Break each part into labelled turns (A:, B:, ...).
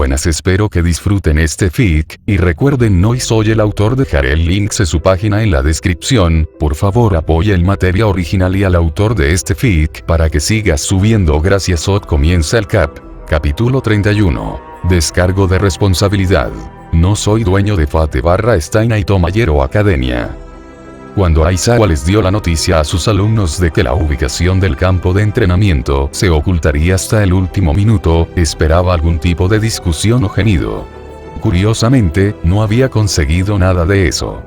A: buenas, espero que disfruten este fic, y recuerden no soy el autor, dejaré el link de su página en la descripción, por favor apoya el material original y al autor de este fic para que siga subiendo. Gracias. Comienza el capítulo 31. Descargo de responsabilidad. No soy dueño de Fate/Stein Aitomayero Academia. Cuando Aizawa les dio la noticia a sus alumnos de que la ubicación del campo de entrenamiento se ocultaría hasta el último minuto, esperaba algún tipo de discusión o gemido. Curiosamente, no había conseguido nada de eso.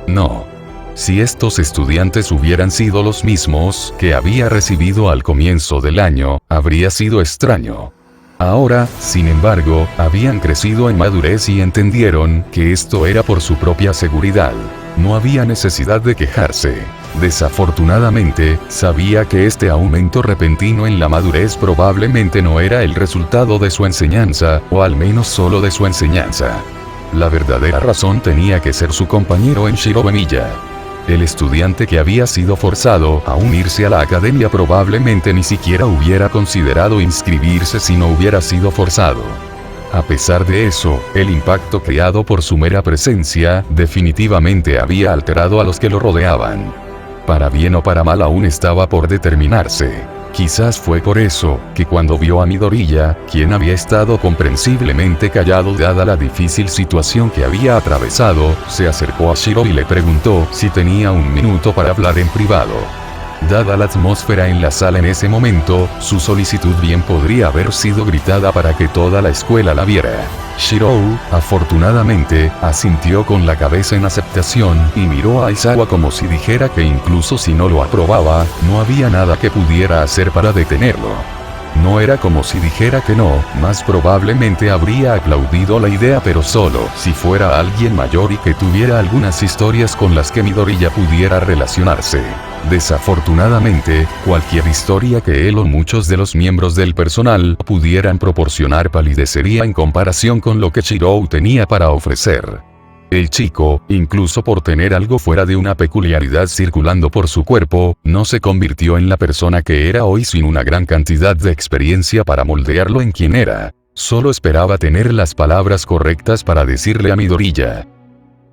A: No. Si estos estudiantes hubieran sido los mismos que había recibido al comienzo del año, habría sido extraño. Ahora, sin embargo, habían crecido en madurez y entendieron que esto era por su propia seguridad. No había necesidad de quejarse. Desafortunadamente, sabía que este aumento repentino en la madurez probablemente no era el resultado de su enseñanza, o al menos solo de su enseñanza. La verdadera razón tenía que ser su compañero en Shirobemilla. El estudiante que había sido forzado a unirse a la academia probablemente ni siquiera hubiera considerado inscribirse si no hubiera sido forzado. A pesar de eso, el impacto creado por su mera presencia definitivamente había alterado a los que lo rodeaban. Para bien o para mal aún estaba por determinarse. Quizás fue por eso, que cuando vio a Midoriya, quien había estado comprensiblemente callado dada la difícil situación que había atravesado, se acercó a Shiro y le preguntó si tenía un minuto para hablar en privado. Dada la atmósfera en la sala en ese momento, su solicitud bien podría haber sido gritada para que toda la escuela la viera. Shiro, afortunadamente, asintió con la cabeza en aceptación y miró a Aizawa como si dijera que incluso si no lo aprobaba, no había nada que pudiera hacer para detenerlo. No era como si dijera que no, más probablemente habría aplaudido la idea, pero solo si fuera alguien mayor y que tuviera algunas historias con las que Midoriya pudiera relacionarse. Desafortunadamente, cualquier historia que él o muchos de los miembros del personal pudieran proporcionar palidecería en comparación con lo que Shiro tenía para ofrecer. El chico, incluso por tener algo fuera de una peculiaridad circulando por su cuerpo, no se convirtió en la persona que era hoy sin una gran cantidad de experiencia para moldearlo en quien era. Solo esperaba tener las palabras correctas para decirle a Midoriya.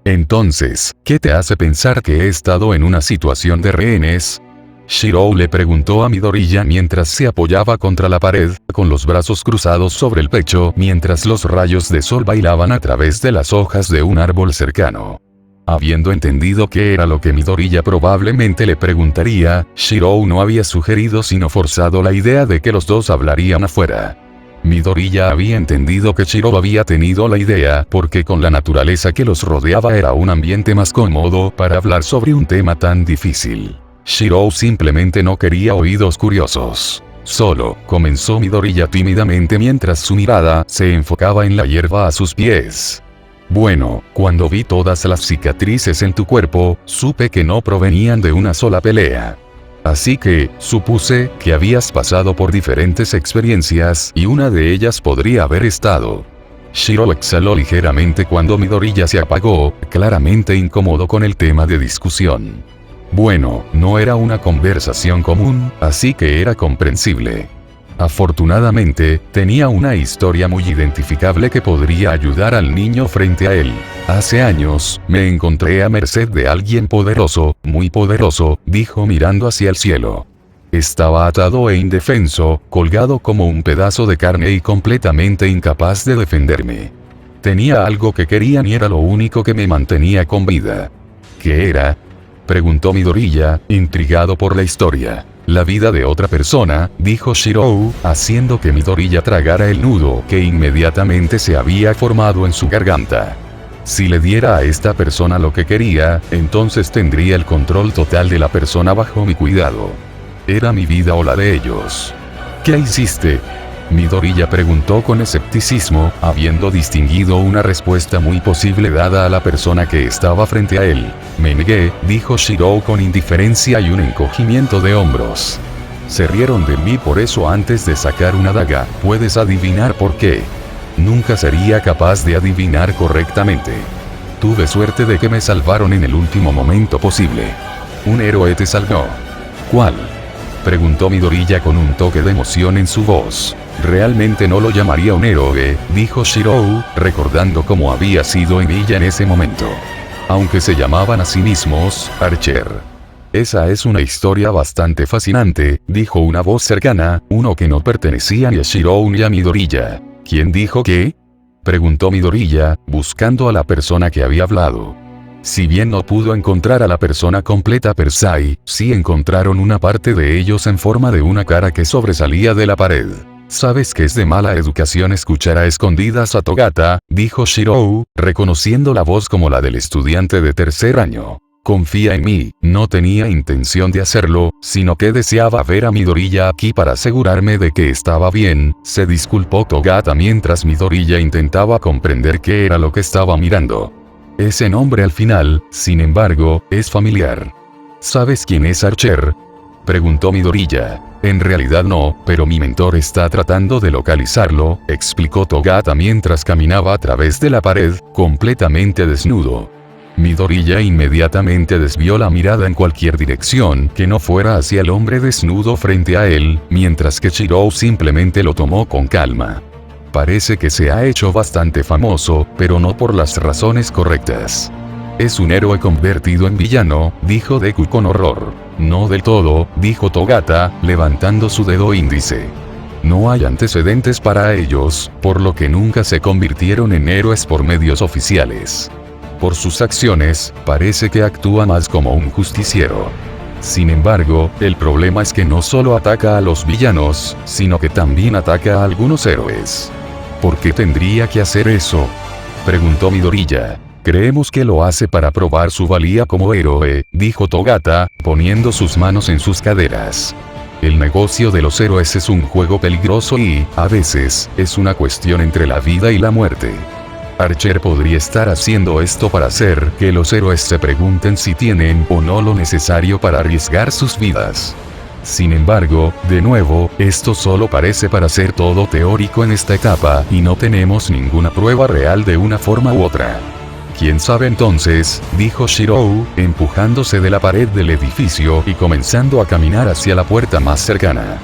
A: Entonces, ¿qué te hace pensar que he estado en una situación de rehenes? Shiro le preguntó a Midoriya mientras se apoyaba contra la pared, con los brazos cruzados sobre el pecho mientras los rayos de sol bailaban a través de las hojas de un árbol cercano. Habiendo entendido qué era lo que Midoriya probablemente le preguntaría, Shiro no había sugerido sino forzado la idea de que los dos hablarían afuera. Midoriya había entendido que Shiro había tenido la idea porque con la naturaleza que los rodeaba era un ambiente más cómodo para hablar sobre un tema tan difícil. Shiro simplemente no quería oídos curiosos. Solo, comenzó Midoriya tímidamente mientras su mirada se enfocaba en la hierba a sus pies. Bueno, cuando vi todas las cicatrices en tu cuerpo, supe que no provenían de una sola pelea. Así que, supuse que habías pasado por diferentes experiencias y una de ellas podría haber estado. Shiro exhaló ligeramente cuando Midoriya se apagó, claramente incómodo con el tema de discusión. Bueno, no era una conversación común, así que era comprensible. Afortunadamente, tenía una historia muy identificable que podría ayudar al niño frente a él. Hace años, me encontré a merced de alguien poderoso, muy poderoso, dijo mirando hacia el cielo. Estaba atado e indefenso, colgado como un pedazo de carne y completamente incapaz de defenderme. Tenía algo que querían y era lo único que me mantenía con vida. ¿Qué era? Preguntó Midoriya, intrigado por la historia. La vida de otra persona, dijo Shiro, haciendo que Midoriya tragara el nudo que inmediatamente se había formado en su garganta. Si le diera a esta persona lo que quería, entonces tendría el control total de la persona bajo mi cuidado. Era mi vida o la de ellos. ¿Qué hiciste? Midoriya preguntó con escepticismo, habiendo distinguido una respuesta muy posible dada a la persona que estaba frente a él. Me negué, dijo Shiro con indiferencia y un encogimiento de hombros. Se rieron de mí por eso antes de sacar una daga. ¿Puedes adivinar por qué? Nunca sería capaz de adivinar correctamente. Tuve suerte de que me salvaron en el último momento posible. Un héroe te salvó. ¿Cuál? Preguntó Midoriya con un toque de emoción en su voz. Realmente no lo llamaría un héroe, dijo Shirou, recordando cómo había sido ella en ese momento. Aunque se llamaban a sí mismos, Archer. Esa es una historia bastante fascinante, dijo una voz cercana, uno que no pertenecía ni a Shirou ni a Midoriya. ¿Quién dijo qué? Preguntó Midoriya, buscando a la persona que había hablado. Si bien no pudo encontrar a la persona completa per se, sí encontraron una parte de ellos en forma de una cara que sobresalía de la pared. «Sabes que es de mala educación escuchar a escondidas a Togata», dijo Shirou, reconociendo la voz como la del estudiante de tercer año. «Confía en mí, no tenía intención de hacerlo, sino que deseaba ver a Midoriya aquí para asegurarme de que estaba bien», se disculpó Togata mientras Midoriya intentaba comprender qué era lo que estaba mirando. Ese nombre al final, sin embargo, es familiar. ¿Sabes quién es Archer?, preguntó Midoriya. En realidad no, pero mi mentor está tratando de localizarlo, explicó Togata mientras caminaba a través de la pared, completamente desnudo. Midoriya inmediatamente desvió la mirada en cualquier dirección que no fuera hacia el hombre desnudo frente a él, mientras que Shirou simplemente lo tomó con calma. Parece que se ha hecho bastante famoso, pero no por las razones correctas. Es un héroe convertido en villano, dijo Deku con horror. No del todo, dijo Togata, levantando su dedo índice. No hay antecedentes para ellos, por lo que nunca se convirtieron en héroes por medios oficiales. Por sus acciones, parece que actúa más como un justiciero. Sin embargo, el problema es que no solo ataca a los villanos, sino que también ataca a algunos héroes. ¿Por qué tendría que hacer eso?, preguntó Midoriya. Creemos que lo hace para probar su valía como héroe, dijo Togata, poniendo sus manos en sus caderas. El negocio de los héroes es un juego peligroso y, a veces, es una cuestión entre la vida y la muerte. Archer podría estar haciendo esto para hacer que los héroes se pregunten si tienen o no lo necesario para arriesgar sus vidas. Sin embargo, de nuevo, esto solo parece para ser todo teórico en esta etapa y no tenemos ninguna prueba real de una forma u otra. «¿Quién sabe entonces?», dijo Shirou, empujándose de la pared del edificio y comenzando a caminar hacia la puerta más cercana.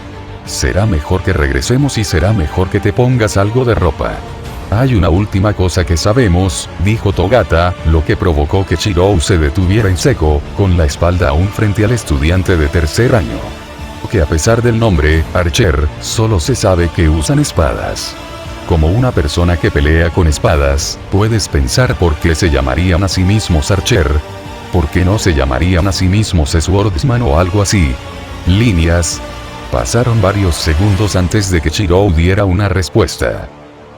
A: «Será mejor que regresemos y será mejor que te pongas algo de ropa». «Hay una última cosa que sabemos», dijo Togata, lo que provocó que Shirou se detuviera en seco, con la espalda aún frente al estudiante de tercer año. Que a pesar del nombre, Archer, solo se sabe que usan espadas. Como una persona que pelea con espadas, puedes pensar por qué se llamarían a sí mismos Archer. ¿Por qué no se llamarían a sí mismos Swordsman o algo así? Líneas. Pasaron varios segundos antes de que Shirou diera una respuesta.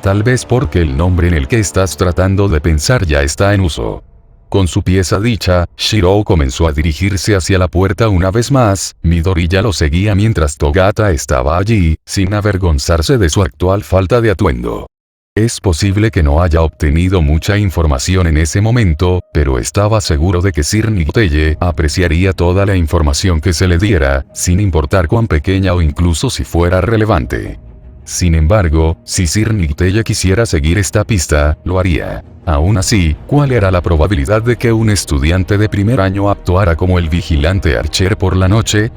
A: Tal vez porque el nombre en el que estás tratando de pensar ya está en uso. Con su pieza dicha, Shirou comenzó a dirigirse hacia la puerta una vez más. Midoriya lo seguía mientras Togata estaba allí, sin avergonzarse de su actual falta de atuendo. Es posible que no haya obtenido mucha información en ese momento, pero estaba seguro de que Sir Nicteye apreciaría toda la información que se le diera, sin importar cuán pequeña o incluso si fuera relevante. Sin embargo, si Sir Nicteye quisiera seguir esta pista, lo haría. Aún así, ¿cuál era la probabilidad de que un estudiante de primer año actuara como el vigilante Archer por la noche?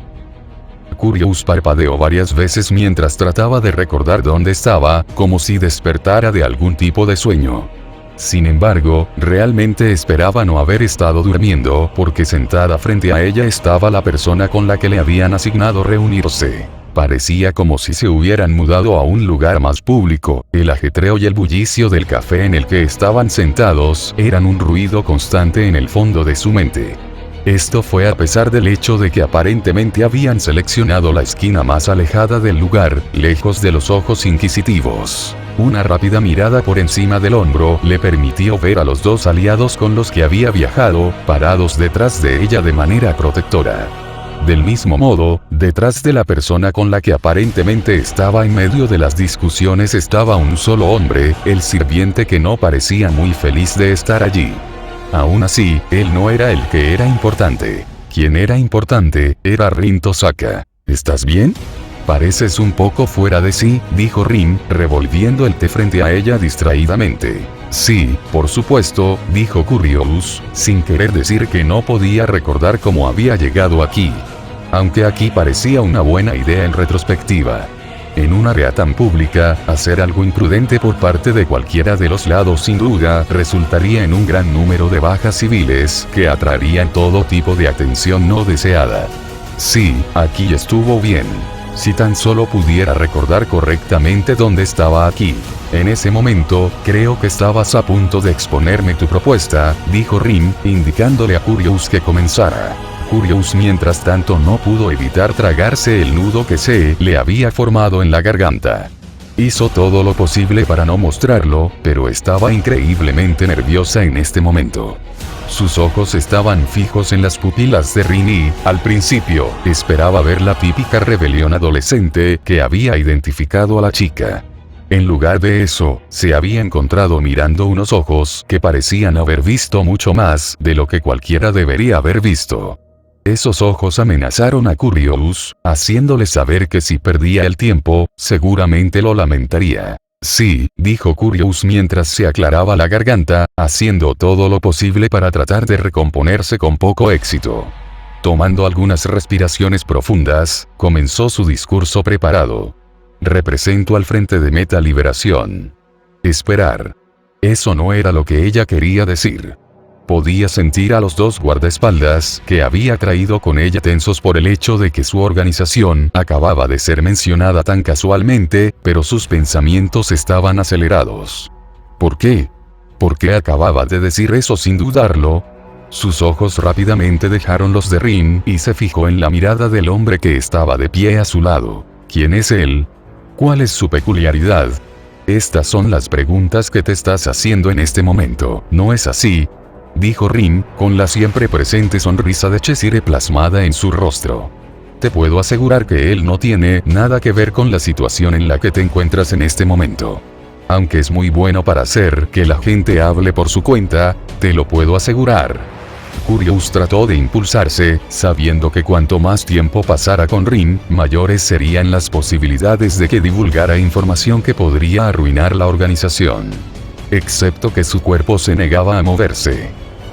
A: Curious parpadeó varias veces mientras trataba de recordar dónde estaba, como si despertara de algún tipo de sueño. Sin embargo, realmente esperaba no haber estado durmiendo, porque sentada frente a ella estaba la persona con la que le habían asignado reunirse. Parecía como si se hubieran mudado a un lugar más público. El ajetreo y el bullicio del café en el que estaban sentados eran un ruido constante en el fondo de su mente. Esto fue a pesar del hecho de que aparentemente habían seleccionado la esquina más alejada del lugar, lejos de los ojos inquisitivos. Una rápida mirada por encima del hombro le permitió ver a los dos aliados con los que había viajado, parados detrás de ella de manera protectora. Del mismo modo, detrás de la persona con la que aparentemente estaba en medio de las discusiones estaba un solo hombre, el sirviente que no parecía muy feliz de estar allí. Aún así, él no era el que era importante. Quien era importante, era Rin Tosaka. ¿Estás bien? Pareces un poco fuera de sí, dijo Rin, revolviendo el té frente a ella distraídamente. Sí, por supuesto, dijo Curious, sin querer decir que no podía recordar cómo había llegado aquí. Aunque aquí parecía una buena idea en retrospectiva. En un área tan pública, hacer algo imprudente por parte de cualquiera de los lados sin duda resultaría en un gran número de bajas civiles que atraerían todo tipo de atención no deseada. Sí, aquí estuvo bien. Si tan solo pudiera recordar correctamente dónde estaba aquí. En ese momento, creo que estabas a punto de exponerme tu propuesta, dijo Rin, indicándole a Curious que comenzara. Curious mientras tanto no pudo evitar tragarse el nudo que se le había formado en la garganta. Hizo todo lo posible para no mostrarlo, pero estaba increíblemente nerviosa en este momento. Sus ojos estaban fijos en las pupilas de Rin y, al principio, esperaba ver la típica rebelión adolescente que había identificado a la chica. En lugar de eso, se había encontrado mirando unos ojos que parecían haber visto mucho más de lo que cualquiera debería haber visto. Esos ojos amenazaron a Curious, haciéndole saber que si perdía el tiempo, seguramente lo lamentaría. Sí, dijo Curious mientras se aclaraba la garganta, haciendo todo lo posible para tratar de recomponerse con poco éxito. Tomando algunas respiraciones profundas, comenzó su discurso preparado. Represento al Frente de Meta Liberación. Esperar. Eso no era lo que ella quería decir. Podía sentir a los dos guardaespaldas que había traído con ella tensos por el hecho de que su organización acababa de ser mencionada tan casualmente, pero sus pensamientos estaban acelerados. ¿Por qué? ¿Por qué acababa de decir eso sin dudarlo? Sus ojos rápidamente dejaron los de Rin y se fijó en la mirada del hombre que estaba de pie a su lado. ¿Quién es él? ¿Cuál es su peculiaridad? Estas son las preguntas que te estás haciendo en este momento, ¿no es así?, dijo Rin, con la siempre presente sonrisa de Cheshire plasmada en su rostro. Te puedo asegurar que él no tiene nada que ver con la situación en la que te encuentras en este momento. Aunque es muy bueno para hacer que la gente hable por su cuenta, te lo puedo asegurar. Curious trató de impulsarse, sabiendo que cuanto más tiempo pasara con Rin, mayores serían las posibilidades de que divulgara información que podría arruinar la organización. Excepto que su cuerpo se negaba a moverse.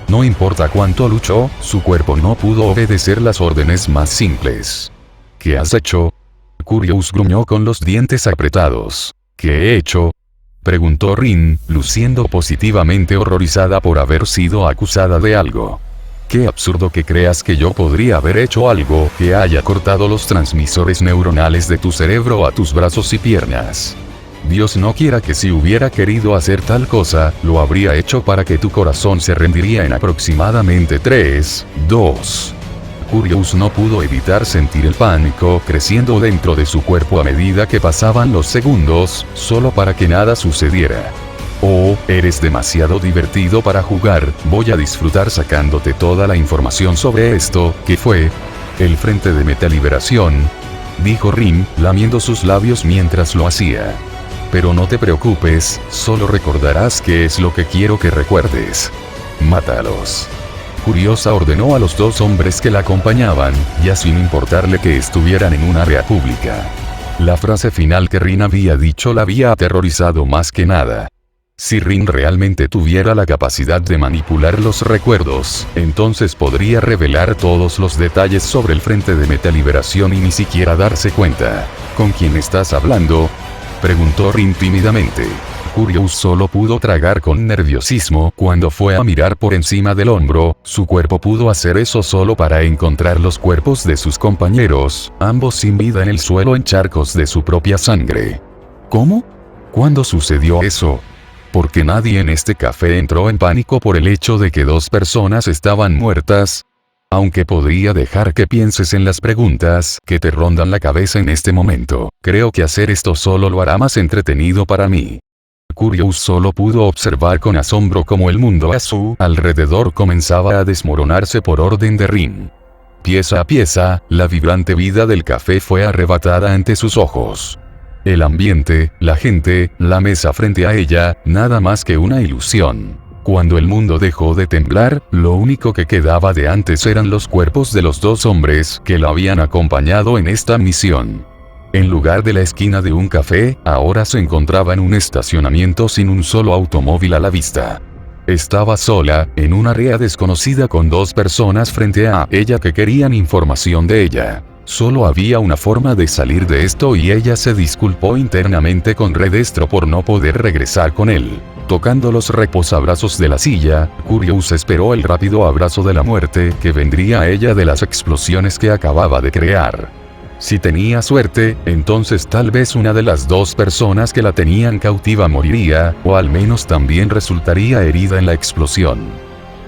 A: No importa cuánto luchó, su cuerpo no pudo obedecer las órdenes más simples. ¿Qué has hecho? Curious gruñó con los dientes apretados. ¿Qué he hecho?, preguntó Rin, luciendo positivamente horrorizada por haber sido acusada de algo. Qué absurdo que creas que yo podría haber hecho algo que haya cortado los transmisores neuronales de tu cerebro a tus brazos y piernas. Dios no quiera que si hubiera querido hacer tal cosa, lo habría hecho para que tu corazón se rendiría en aproximadamente 3, 2. Curious no pudo evitar sentir el pánico creciendo dentro de su cuerpo a medida que pasaban los segundos, solo para que nada sucediera. Oh, eres demasiado divertido para jugar, voy a disfrutar sacándote toda la información sobre esto, ¿qué fue? El Frente de Meta Liberación, dijo Rin, lamiendo sus labios mientras lo hacía. Pero no te preocupes, solo recordarás qué es lo que quiero que recuerdes. Mátalos. Curiosa ordenó a los dos hombres que la acompañaban, ya sin importarle que estuvieran en un área pública. La frase final que Rin había dicho la había aterrorizado más que nada. Si Rin realmente tuviera la capacidad de manipular los recuerdos, entonces podría revelar todos los detalles sobre el Frente de Meta Liberación y ni siquiera darse cuenta. ¿Con quién estás hablando?, preguntó Rin tímidamente. Curious solo pudo tragar con nerviosismo cuando fue a mirar por encima del hombro, su cuerpo pudo hacer eso solo para encontrar los cuerpos de sus compañeros, ambos sin vida en el suelo en charcos de su propia sangre. ¿Cómo? ¿Cuándo sucedió eso? ¿Por qué nadie en este café entró en pánico por el hecho de que 2 personas estaban muertas? Aunque podría dejar que pienses en las preguntas que te rondan la cabeza en este momento, creo que hacer esto solo lo hará más entretenido para mí. Curious solo pudo observar con asombro cómo el mundo a su alrededor comenzaba a desmoronarse por orden de Rin. Pieza a pieza, la vibrante vida del café fue arrebatada ante sus ojos. El ambiente, la gente, la mesa frente a ella, nada más que una ilusión. Cuando el mundo dejó de temblar, lo único que quedaba de antes eran los cuerpos de los 2 hombres que la habían acompañado en esta misión. En lugar de la esquina de un café, ahora se encontraba en un estacionamiento sin un solo automóvil a la vista. Estaba sola, en un área desconocida con 2 personas frente a ella que querían información de ella. Solo había una forma de salir de esto y ella se disculpó internamente con Redestro por no poder regresar con él. Tocando los reposabrazos de la silla, Curious esperó el rápido abrazo de la muerte que vendría a ella de las explosiones que acababa de crear. Si tenía suerte, entonces tal vez una de las dos personas que la tenían cautiva moriría, o al menos también resultaría herida en la explosión.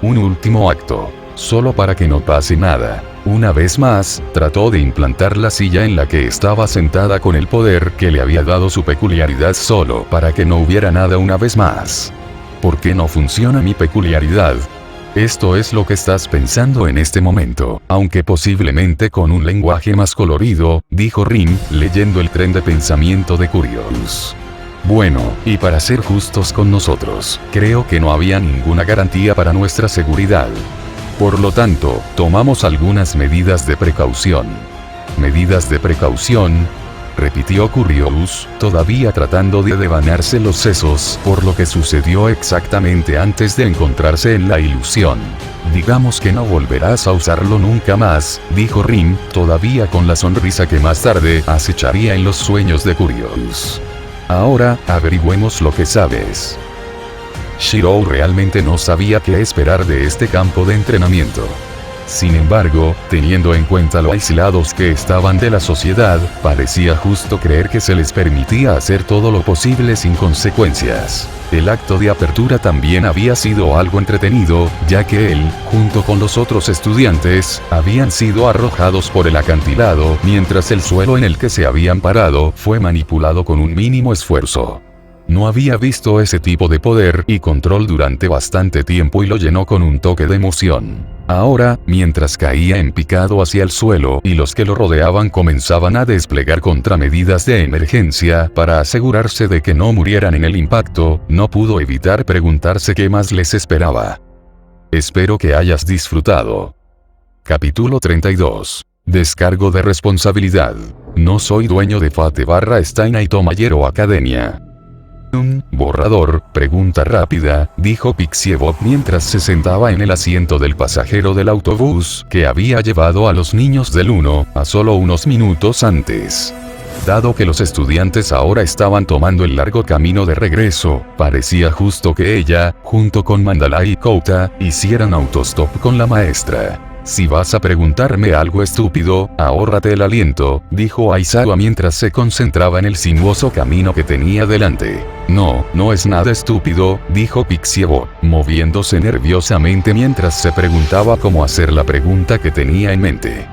A: Un último acto. Solo para que no pase nada. Una vez más, trató de implantar la silla en la que estaba sentada con el poder que le había dado su peculiaridad solo para que no hubiera nada una vez más. ¿Por qué no funciona mi peculiaridad? Esto es lo que estás pensando en este momento, aunque posiblemente con un lenguaje más colorido, dijo Rin, leyendo el tren de pensamiento de Curious. Bueno, y para ser justos con nosotros, creo que no había ninguna garantía para nuestra seguridad. Por lo tanto, tomamos algunas medidas de precaución. ¿Medidas de precaución?, repitió Curious, todavía tratando de devanarse los sesos por lo que sucedió exactamente antes de encontrarse en la ilusión. Digamos que no volverás a usarlo nunca más, dijo Rin, todavía con la sonrisa que más tarde acecharía en los sueños de Curious. Ahora, averigüemos lo que sabes. Shirou realmente no sabía qué esperar de este campo de entrenamiento. Sin embargo, teniendo en cuenta lo aislados que estaban de la sociedad, parecía justo creer que se les permitía hacer todo lo posible sin consecuencias. El acto de apertura también había sido algo entretenido, ya que él, junto con los otros estudiantes, habían sido arrojados por el acantilado, mientras el suelo en el que se habían parado fue manipulado con un mínimo esfuerzo. No había visto ese tipo de poder y control durante bastante tiempo y lo llenó con un toque de emoción. Ahora, mientras caía en picado hacia el suelo y los que lo rodeaban comenzaban a desplegar contramedidas de emergencia para asegurarse de que no murieran en el impacto, no pudo evitar preguntarse qué más les esperaba. Espero que hayas disfrutado. Capítulo 32. Descargo de responsabilidad. No soy dueño de Fate/Stein Aitomayero Academia. ¿Un borrador? Pregunta rápida, dijo Pixiebot mientras se sentaba en el asiento del pasajero del autobús que había llevado a los niños del 1 a solo unos minutos antes. Dado que los estudiantes ahora estaban tomando el largo camino de regreso, parecía justo que ella, junto con Mandalay y Kouta, hicieran autostop con la maestra. Si vas a preguntarme algo estúpido, ahórrate el aliento, dijo Aizawa mientras se concentraba en el sinuoso camino que tenía delante. No, no es nada estúpido, dijo Pixiebot, moviéndose nerviosamente mientras se preguntaba cómo hacer la pregunta que tenía en mente.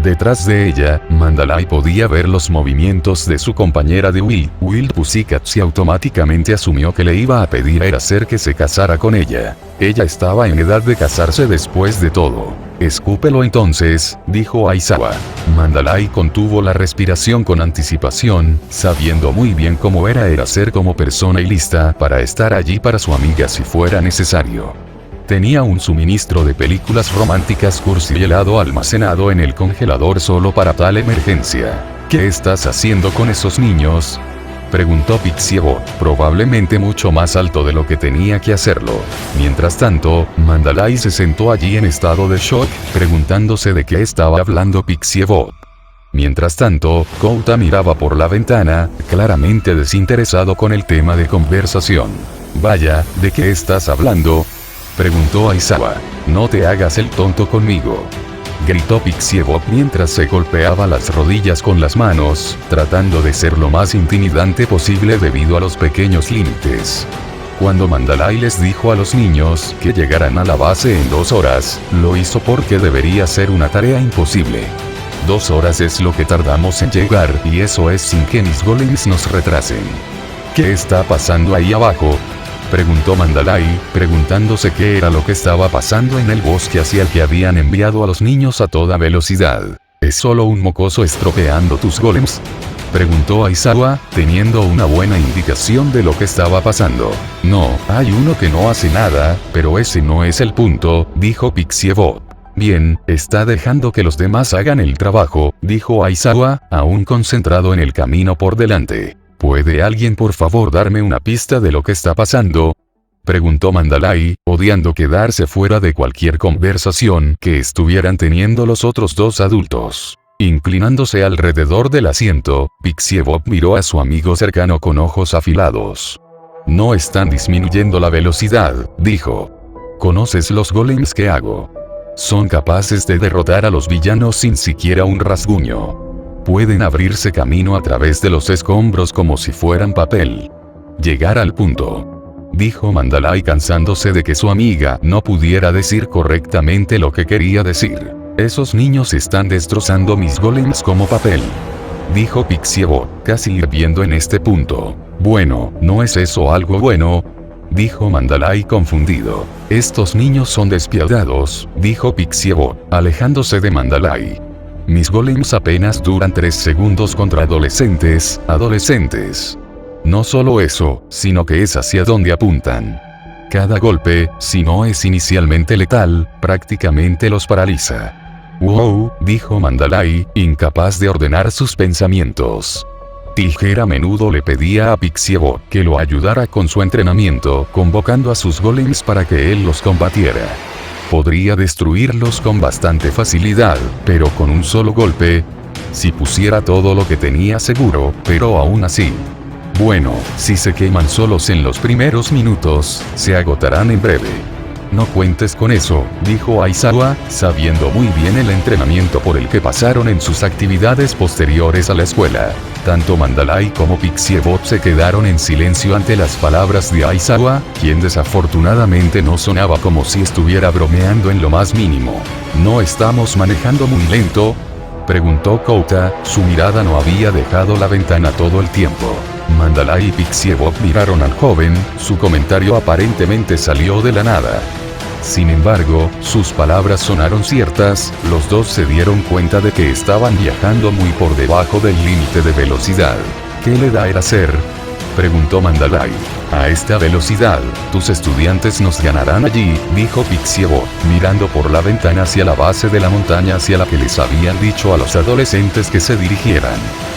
A: Detrás de ella, Mandalay podía ver los movimientos de su compañera de Wild Pussycat y automáticamente asumió que le iba a pedir a Eraser que se casara con ella. Ella estaba en edad de casarse después de todo. Escúpelo entonces, dijo Aizawa. Mandalay contuvo la respiración con anticipación, sabiendo muy bien cómo era Eraser como persona y lista para estar allí para su amiga si fuera necesario. Tenía un suministro de películas románticas cursi y helado almacenado en el congelador solo para tal emergencia. ¿Qué estás haciendo con esos niños?, preguntó Pixiebot, probablemente mucho más alto de lo que tenía que hacerlo. Mientras tanto, Mandalay se sentó allí en estado de shock, preguntándose de qué estaba hablando Pixiebot. Mientras tanto, Kouta miraba por la ventana, claramente desinteresado con el tema de conversación. Vaya, ¿de qué estás hablando?, preguntó Aizawa. No te hagas el tonto conmigo, gritó Pixiebot mientras se golpeaba las rodillas con las manos, tratando de ser lo más intimidante posible debido a los pequeños límites. Cuando Mandalay les dijo a los niños que llegaran a la base en 2 horas, lo hizo porque debería ser una tarea imposible. 2 horas es lo que tardamos en llegar y eso es sin que mis golems nos retrasen. ¿Qué está pasando ahí abajo?, preguntó Mandalay, preguntándose qué era lo que estaba pasando en el bosque hacia el que habían enviado a los niños a toda velocidad. ¿Es solo un mocoso estropeando tus golems?, preguntó Aizawa, teniendo una buena indicación de lo que estaba pasando. No, hay uno que no hace nada, pero ese no es el punto, dijo Pixiebot. Bien, está dejando que los demás hagan el trabajo, dijo Aizawa, aún concentrado en el camino por delante. ¿Puede alguien por favor darme una pista de lo que está pasando?, preguntó Mandalay, odiando quedarse fuera de cualquier conversación que estuvieran teniendo los otros 2 adultos. Inclinándose alrededor del asiento, Pixiebot miró a su amigo cercano con ojos afilados. No están disminuyendo la velocidad, dijo. ¿Conoces los golems que hago? Son capaces de derrotar a los villanos sin siquiera un rasguño. Pueden abrirse camino a través de los escombros como si fueran papel. Llegar al punto, dijo Mandalay, cansándose de que su amiga no pudiera decir correctamente lo que quería decir. Esos niños están destrozando mis golems como papel, dijo Pixiebot, casi hirviendo en este punto. Bueno, ¿no es eso algo bueno?, dijo Mandalay confundido. Estos niños son despiadados, dijo Pixiebot, alejándose de Mandalay. Mis golems apenas duran 3 segundos contra adolescentes. No solo eso, sino que es hacia donde apuntan. Cada golpe, si no es inicialmente letal, prácticamente los paraliza. Wow, dijo Mandalay, incapaz de ordenar sus pensamientos. Tijer a menudo le pedía a Pixiebot que lo ayudara con su entrenamiento, convocando a sus golems para que él los combatiera. Podría destruirlos con bastante facilidad, pero con un solo golpe, si pusiera todo lo que tenía seguro, pero aún así. Bueno, si se queman solos en los primeros minutos, se agotarán en breve. No cuentes con eso, dijo Aizawa, sabiendo muy bien el entrenamiento por el que pasaron en sus actividades posteriores a la escuela. Tanto Mandalay como Pixiebot se quedaron en silencio ante las palabras de Aizawa, quien desafortunadamente no sonaba como si estuviera bromeando en lo más mínimo. ¿No estamos manejando muy lento?, preguntó Kouta, su mirada no había dejado la ventana todo el tiempo. Mandalay y Pixiebot miraron al joven, su comentario aparentemente salió de la nada. Sin embargo, sus palabras sonaron ciertas, los dos se dieron cuenta de que estaban viajando muy por debajo del límite de velocidad. ¿Qué le da el hacer?, preguntó Mandalay. A esta velocidad, tus estudiantes nos ganarán allí, dijo Pixiebot, mirando por la ventana hacia la base de la montaña hacia la que les habían dicho a los adolescentes que se dirigieran.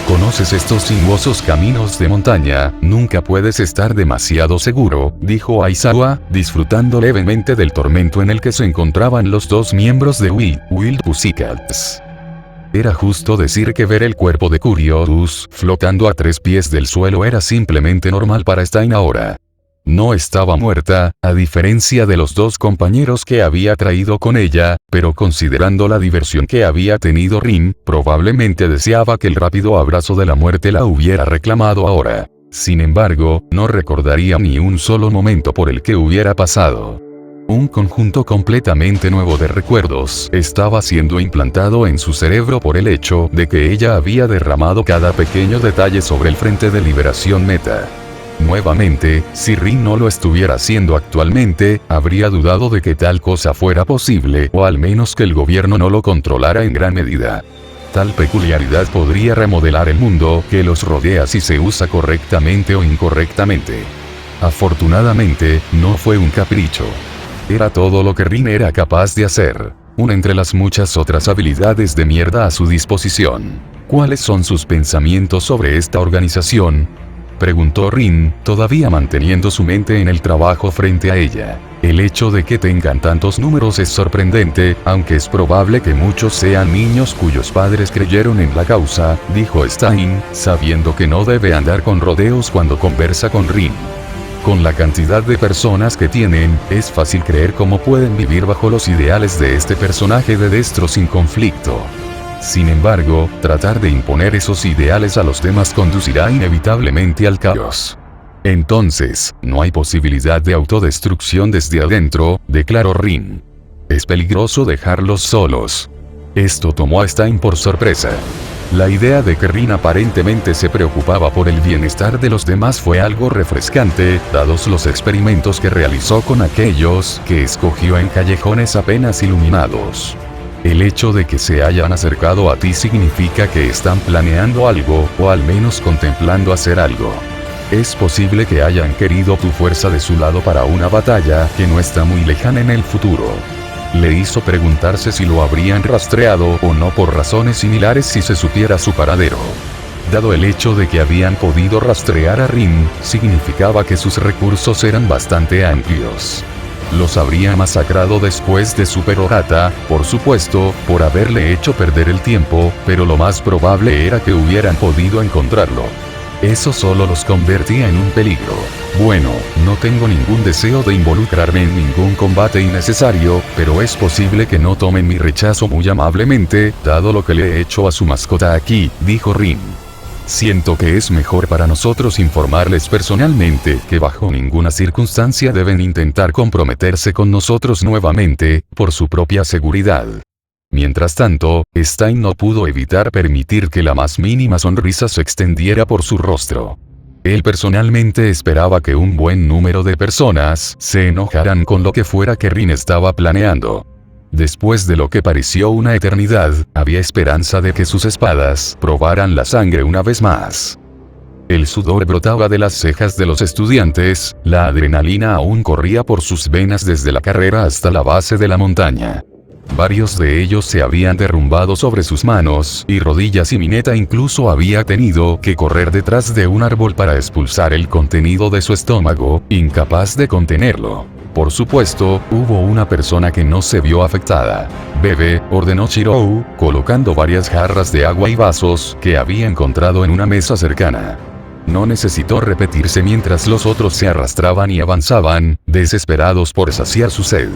A: ¿Conoces estos sinuosos caminos de montaña? Nunca puedes estar demasiado seguro, dijo Aizawa, disfrutando levemente del tormento en el que se encontraban los dos miembros de Wild Pussycats. Era justo decir que ver el cuerpo de Curious flotando a 3 pies del suelo era simplemente normal para Stein ahora. No estaba muerta, a diferencia de los 2 compañeros que había traído con ella, pero considerando la diversión que había tenido Rin, probablemente deseaba que el rápido abrazo de la muerte la hubiera reclamado ahora. Sin embargo, no recordaría ni un solo momento por el que hubiera pasado. Un conjunto completamente nuevo de recuerdos estaba siendo implantado en su cerebro por el hecho de que ella había derramado cada pequeño detalle sobre el Frente de Liberación Meta. Nuevamente, si Rin no lo estuviera haciendo actualmente, habría dudado de que tal cosa fuera posible, o al menos que el gobierno no lo controlara en gran medida. Tal peculiaridad podría remodelar el mundo que los rodea si se usa correctamente o incorrectamente. Afortunadamente, no fue un capricho. Era todo lo que Rin era capaz de hacer, una entre las muchas otras habilidades de mierda a su disposición. ¿Cuáles son sus pensamientos sobre esta organización?, preguntó Rin, todavía manteniendo su mente en el trabajo frente a ella. El hecho de que tengan tantos números es sorprendente, aunque es probable que muchos sean niños cuyos padres creyeron en la causa, dijo Stein, sabiendo que no debe andar con rodeos cuando conversa con Rin. Con la cantidad de personas que tienen, es fácil creer cómo pueden vivir bajo los ideales de este personaje de Destro sin conflicto. Sin embargo, tratar de imponer esos ideales a los demás conducirá inevitablemente al caos. Entonces, no hay posibilidad de autodestrucción desde adentro, declaró Rin. Es peligroso dejarlos solos. Esto tomó a Stein por sorpresa. La idea de que Rin aparentemente se preocupaba por el bienestar de los demás fue algo refrescante, dados los experimentos que realizó con aquellos que escogió en callejones apenas iluminados. El hecho de que se hayan acercado a ti significa que están planeando algo, o al menos contemplando hacer algo. Es posible que hayan querido tu fuerza de su lado para una batalla que no está muy lejana en el futuro. Le hizo preguntarse si lo habrían rastreado o no por razones similares si se supiera su paradero. Dado el hecho de que habían podido rastrear a Rin, significaba que sus recursos eran bastante amplios. Los habría masacrado después de su perorata, por supuesto, por haberle hecho perder el tiempo, pero lo más probable era que hubieran podido encontrarlo. Eso solo los convertía en un peligro. Bueno, no tengo ningún deseo de involucrarme en ningún combate innecesario, pero es posible que no tomen mi rechazo muy amablemente, dado lo que le he hecho a su mascota aquí, dijo Rin. Siento que es mejor para nosotros informarles personalmente que bajo ninguna circunstancia deben intentar comprometerse con nosotros nuevamente, por su propia seguridad. Mientras tanto, Stein no pudo evitar permitir que la más mínima sonrisa se extendiera por su rostro. Él personalmente esperaba que un buen número de personas se enojaran con lo que fuera que Rin estaba planeando. Después de lo que pareció una eternidad, había esperanza de que sus espadas probaran la sangre una vez más. El sudor brotaba de las cejas de los estudiantes, la adrenalina aún corría por sus venas desde la carrera hasta la base de la montaña. Varios de ellos se habían derrumbado sobre sus manos y rodillas y Mineta incluso había tenido que correr detrás de un árbol para expulsar el contenido de su estómago, incapaz de contenerlo. Por supuesto, hubo una persona que no se vio afectada. «Bebe», ordenó Shirou, colocando varias jarras de agua y vasos que había encontrado en una mesa cercana. No necesitó repetirse mientras los otros se arrastraban y avanzaban, desesperados por saciar su sed.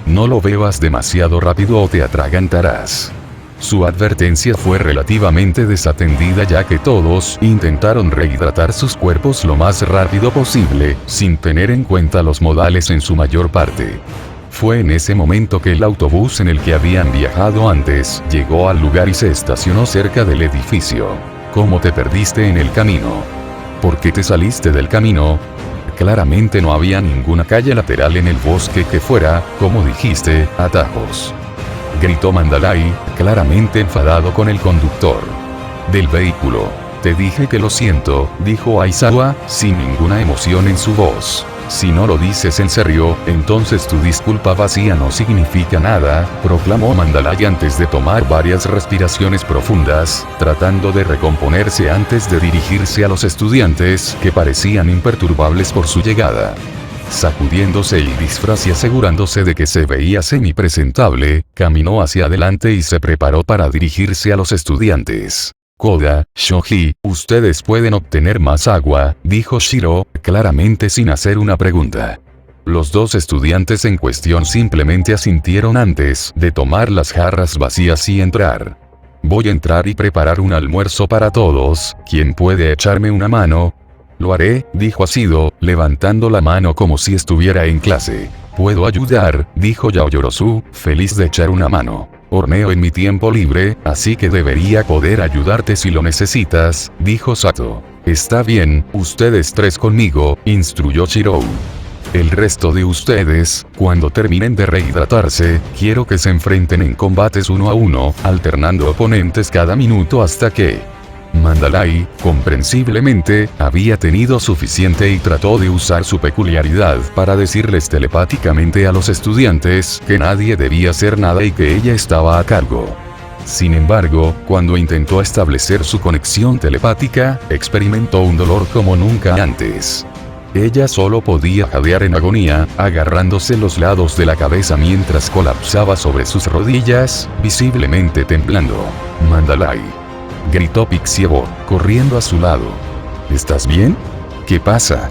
A: «No lo bebas demasiado rápido o te atragantarás». Su advertencia fue relativamente desatendida ya que todos intentaron rehidratar sus cuerpos lo más rápido posible, sin tener en cuenta los modales en su mayor parte. Fue en ese momento que el autobús en el que habían viajado antes llegó al lugar y se estacionó cerca del edificio. «¿Cómo te perdiste en el camino? ¿Por qué te saliste del camino?» Claramente no había ninguna calle lateral en el bosque que fuera, como dijiste, atajos. Gritó Mandalay, claramente enfadado con el conductor del vehículo. «Te dije que lo siento», dijo Aizawa, sin ninguna emoción en su voz. «Si no lo dices en serio, entonces tu disculpa vacía no significa nada», proclamó Mandalay antes de tomar varias respiraciones profundas, tratando de recomponerse antes de dirigirse a los estudiantes, que parecían imperturbables por su llegada. Sacudiéndose el disfraz y asegurándose de que se veía semipresentable, caminó hacia adelante y se preparó para dirigirse a los estudiantes. «Koda, Shoji, ustedes pueden obtener más agua», dijo Shiro, claramente sin hacer una pregunta. Los dos estudiantes en cuestión simplemente asintieron antes de tomar las jarras vacías y entrar. «Voy a entrar y preparar un almuerzo para todos, ¿quién puede echarme una mano?» «Lo haré», dijo Asido, levantando la mano como si estuviera en clase. «Puedo ayudar», dijo Yaoyorozu, feliz de echar una mano. «Horneo en mi tiempo libre, así que debería poder ayudarte si lo necesitas», dijo Sato. «Está bien, ustedes tres conmigo», instruyó Shirou. «El resto de ustedes, cuando terminen de rehidratarse, quiero que se enfrenten en combates 1 a 1, alternando oponentes cada minuto hasta que...». Mandalay, comprensiblemente, había tenido suficiente y trató de usar su peculiaridad para decirles telepáticamente a los estudiantes que nadie debía hacer nada y que ella estaba a cargo. Sin embargo, cuando intentó establecer su conexión telepática, experimentó un dolor como nunca antes. Ella solo podía jadear en agonía, agarrándose los lados de la cabeza mientras colapsaba sobre sus rodillas, visiblemente temblando. «Mandalay», gritó Pixiebot, corriendo a su lado. «¿Estás bien? ¿Qué pasa?».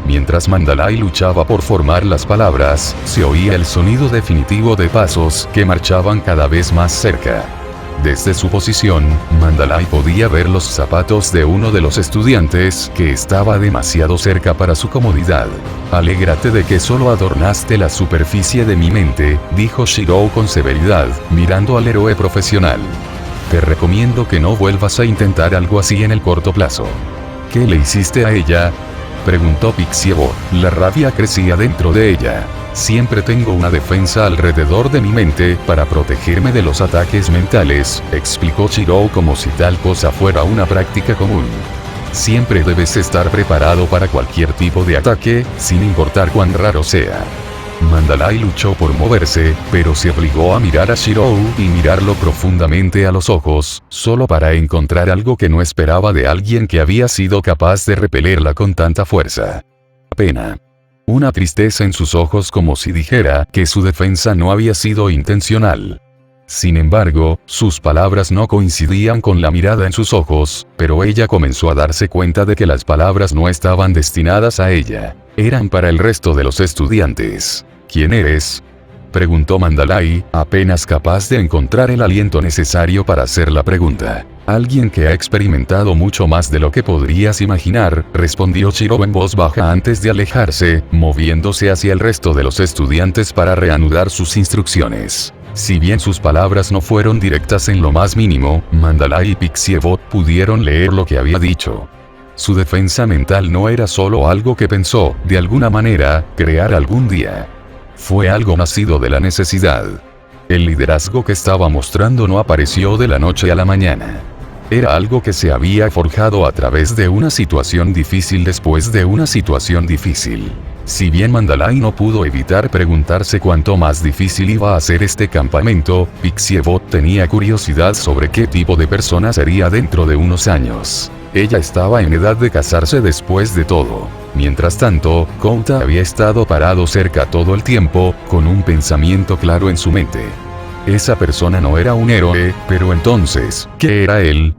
A: Mientras Mandalay luchaba por formar las palabras, se oía el sonido definitivo de pasos que marchaban cada vez más cerca. Desde su posición, Mandalay podía ver los zapatos de uno de los estudiantes que estaba demasiado cerca para su comodidad. «Alégrate de que solo adornaste la superficie de mi mente», dijo Shirou con severidad, mirando al héroe profesional. «Te recomiendo que no vuelvas a intentar algo así en el corto plazo». «¿Qué le hiciste a ella?», preguntó Pixiebot. La rabia crecía dentro de ella. «Siempre tengo una defensa alrededor de mi mente para protegerme de los ataques mentales», explicó Shirou como si tal cosa fuera una práctica común. «Siempre debes estar preparado para cualquier tipo de ataque, sin importar cuán raro sea». Mandalay luchó por moverse, pero se obligó a mirar a Shirou y mirarlo profundamente a los ojos, solo para encontrar algo que no esperaba de alguien que había sido capaz de repelerla con tanta fuerza. «Pena». Una tristeza en sus ojos como si dijera que su defensa no había sido intencional. Sin embargo, sus palabras no coincidían con la mirada en sus ojos, pero ella comenzó a darse cuenta de que las palabras no estaban destinadas a ella. Eran para el resto de los estudiantes. ¿Quién eres?, preguntó Mandalay, apenas capaz de encontrar el aliento necesario para hacer la pregunta. Alguien que ha experimentado mucho más de lo que podrías imaginar, respondió Shirou en voz baja antes de alejarse, moviéndose hacia el resto de los estudiantes para reanudar sus instrucciones. Si bien sus palabras no fueron directas en lo más mínimo, Mandalay y Pixiebot pudieron leer lo que había dicho. Su defensa mental no era solo algo que pensó, de alguna manera, crear algún día. Fue algo nacido de la necesidad. El liderazgo que estaba mostrando no apareció de la noche a la mañana. Era algo que se había forjado a través de una situación difícil después de una situación difícil. Si bien Mandalay no pudo evitar preguntarse cuánto más difícil iba a ser este campamento, Pixiebot tenía curiosidad sobre qué tipo de persona sería dentro de unos años. Ella estaba en edad de casarse después de todo. Mientras tanto, Kouta había estado parado cerca todo el tiempo, con un pensamiento claro en su mente. Esa persona no era un héroe, pero entonces, ¿qué era él?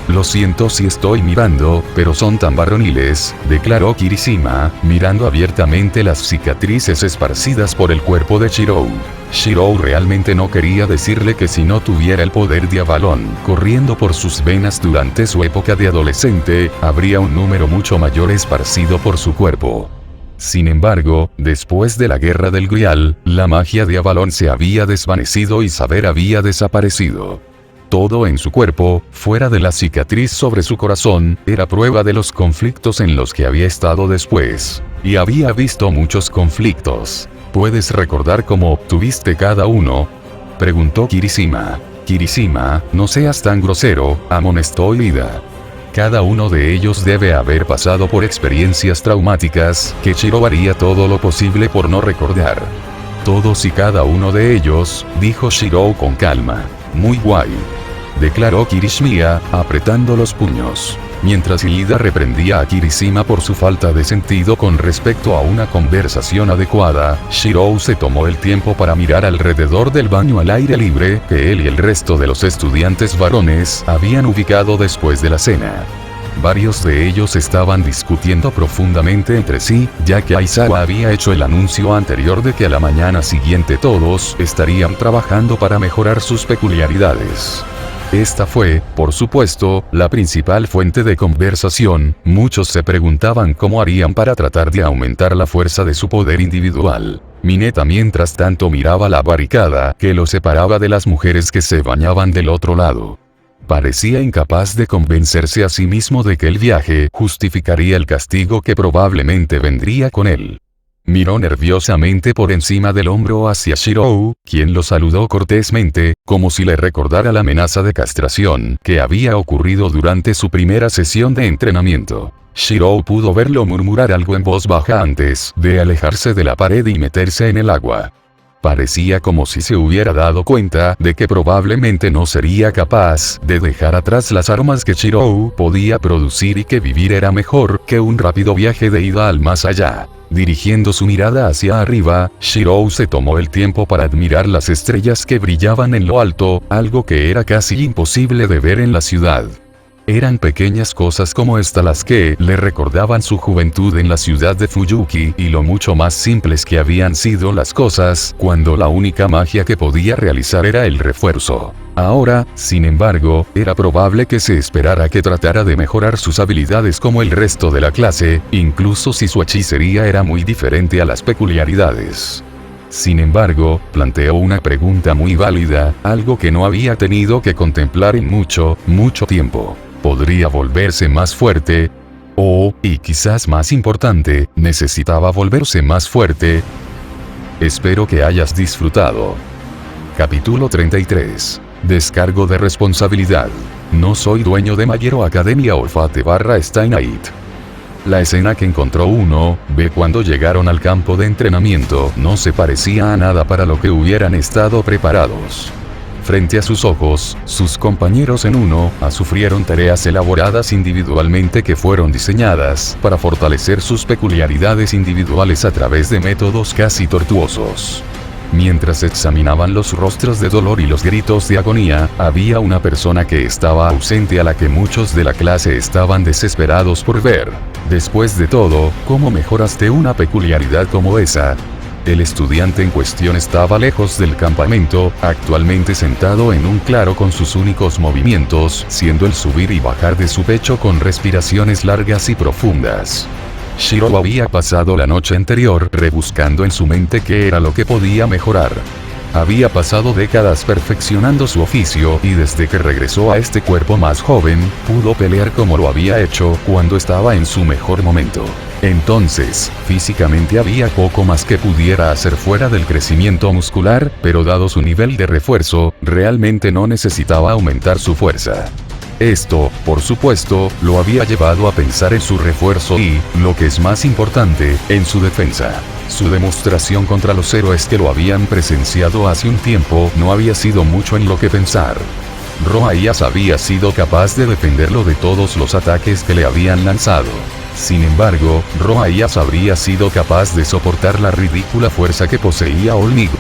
A: Lo siento si estoy mirando, pero son tan varoniles, declaró Kirishima, mirando abiertamente las cicatrices esparcidas por el cuerpo de Shirou. Shirou realmente no quería decirle que si no tuviera el poder de Avalon corriendo por sus venas durante su época de adolescente, habría un número mucho mayor esparcido por su cuerpo. Sin embargo, después de la guerra del Grial, la magia de Avalon se había desvanecido y Saber había desaparecido. Todo en su cuerpo, fuera de la cicatriz sobre su corazón, era prueba de los conflictos en los que había estado después. Y había visto muchos conflictos. ¿Puedes recordar cómo obtuviste cada uno?, preguntó Kirishima. Kirishima, no seas tan grosero, amonestó Ida. Cada uno de ellos debe haber pasado por experiencias traumáticas, que Shirou haría todo lo posible por no recordar. Todos y cada uno de ellos, dijo Shirou con calma. Muy guay, declaró Kirishima, apretando los puños. Mientras Ida reprendía a Kirishima por su falta de sentido con respecto a una conversación adecuada, Shirou se tomó el tiempo para mirar alrededor del baño al aire libre, que él y el resto de los estudiantes varones habían ubicado después de la cena. Varios de ellos estaban discutiendo profundamente entre sí, ya que Aizawa había hecho el anuncio anterior de que a la mañana siguiente todos estarían trabajando para mejorar sus peculiaridades. Esta fue, por supuesto, la principal fuente de conversación. Muchos se preguntaban cómo harían para tratar de aumentar la fuerza de su poder individual. Mineta mientras tanto miraba la barricada que lo separaba de las mujeres que se bañaban del otro lado. Parecía incapaz de convencerse a sí mismo de que el viaje justificaría el castigo que probablemente vendría con él. Miró nerviosamente por encima del hombro hacia Shirou, quien lo saludó cortésmente, como si le recordara la amenaza de castración que había ocurrido durante su primera sesión de entrenamiento. Shirou pudo verlo murmurar algo en voz baja antes de alejarse de la pared y meterse en el agua. Parecía como si se hubiera dado cuenta de que probablemente no sería capaz de dejar atrás las armas que Shirou podía producir y que vivir era mejor que un rápido viaje de ida al más allá. Dirigiendo su mirada hacia arriba, Shirou se tomó el tiempo para admirar las estrellas que brillaban en lo alto, algo que era casi imposible de ver en la ciudad. Eran pequeñas cosas como esta las que le recordaban su juventud en la ciudad de Fuyuki y lo mucho más simples que habían sido las cosas cuando la única magia que podía realizar era el refuerzo. Ahora, sin embargo, era probable que se esperara que tratara de mejorar sus habilidades como el resto de la clase, incluso si su hechicería era muy diferente a las peculiaridades. Sin embargo, planteó una pregunta muy válida, algo que no había tenido que contemplar en mucho tiempo. ¿Podría volverse más fuerte? Y quizás más importante, ¿necesitaba volverse más fuerte? Espero que hayas disfrutado. Capítulo 33. Descargo de responsabilidad. No soy dueño de My Hero Academia o Fate/Stay Night. La escena que encontró uno ve cuando llegaron al campo de entrenamiento no se parecía a nada para lo que hubieran estado preparados. Frente a sus ojos, sus compañeros en 1A sufrieron tareas elaboradas individualmente que fueron diseñadas para fortalecer sus peculiaridades individuales a través de métodos casi tortuosos. Mientras examinaban los rostros de dolor y los gritos de agonía, había una persona que estaba ausente a la que muchos de la clase estaban desesperados por ver. Después de todo, ¿cómo mejoraste una peculiaridad como esa? El estudiante en cuestión estaba lejos del campamento, actualmente sentado en un claro con sus únicos movimientos, siendo el subir y bajar de su pecho con respiraciones largas y profundas. Shiro había pasado la noche anterior rebuscando en su mente qué era lo que podía mejorar. Había pasado décadas perfeccionando su oficio y desde que regresó a este cuerpo más joven, pudo pelear como lo había hecho cuando estaba en su mejor momento. Entonces, físicamente había poco más que pudiera hacer fuera del crecimiento muscular, pero dado su nivel de refuerzo, realmente no necesitaba aumentar su fuerza. Esto, por supuesto, lo había llevado a pensar en su refuerzo y, lo que es más importante, en su defensa. Su demostración contra los héroes que lo habían presenciado hace un tiempo no había sido mucho en lo que pensar. Roaías había sido capaz de defenderlo de todos los ataques que le habían lanzado. Sin embargo, Roaías habría sido capaz de soportar la ridícula fuerza que poseía All Might.